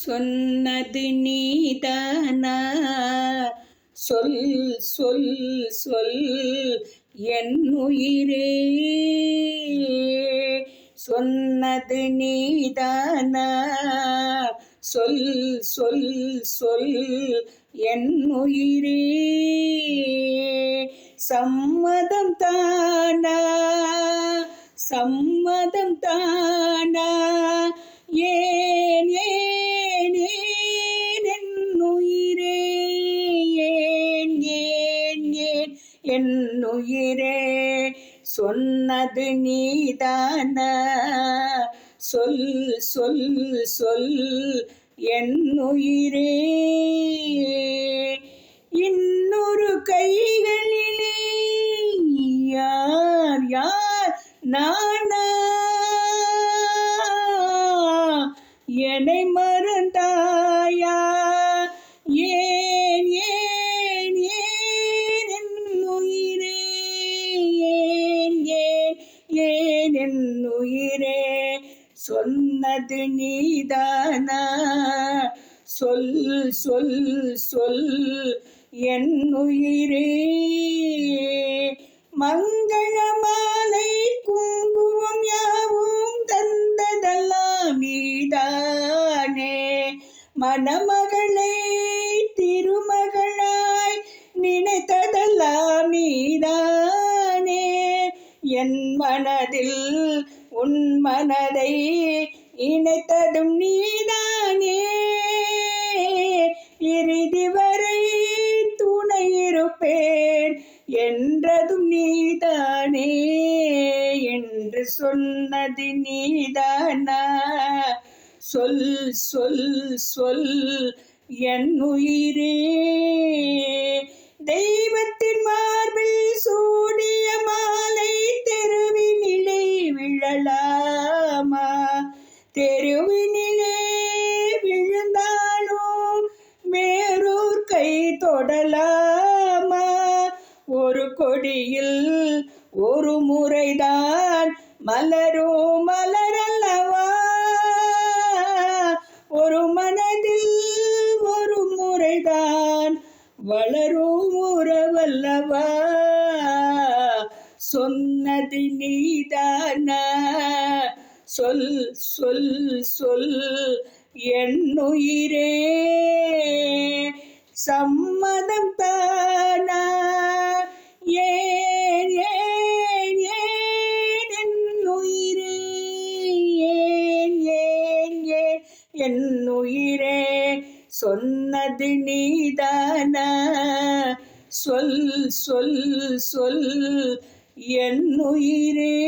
சொன்னது நீதானா? சொல் சொல் சொல் என் உயிரே. சொன்னது நீதானா? சொல் சொல் சொல் என் உயிரே. சம்மதம் தானா? சம்மதம் தானா? ஏன் ஏன் ஏன் என் உயிரே. ஏன் ஏன் ஏன் என் உயிரே. சொன்னது நீதானா? சொல் சொல் சொல் என் உயிரே. இன்னொரு கைகளிலே யார் யார் நானா? என்னை மறந்தாயா? ஏன் ஏன் ஏன் என் உயிரே. ஏன் ஏன் ஏன் என் உயிரே. சொன்னது நீதானா? சொல் சொல் சொல் என் உயிரே. மங்கள மாலை குங்குமம் யாவும் தந்ததெல்லாம் நீதானே. மணமகளை திருமகளாய் நினைத்ததெல்லாம் நீதானே. என் மனதில் உன் மனதை இணைத்ததும் நீதானே. இறுதி வரை துணை இருப்பேன் என்றதும் நீதானே. என்று சொன்னது நீதானா? சொல் சொல் சொல் என் உயிரே. தெய்வத்தின் மார்பில் சூடிய மாலை தெருவினிலே விழலாமா? தெருவினிலே விழுந்தாலும் வேறோர் கை தொடலாமா? ஒரு கொடியில் ஒரு முறைதான் மலரும் மலரல்லவா? ஒரு மனதில் ஒரு முறைதான் வளரும் உறவல்லவா? சொன்னது நீதானா? சொல் சொல் சொல் என் உயிரே. சம்மதம் தானா? ஏன் ஏன் ஏன் என் உயிரே. ஏன் ஏன் ஏன் என் உயிரே. சொன்னது நீதானா? சொல் சொல் சொல் என் உயிரே.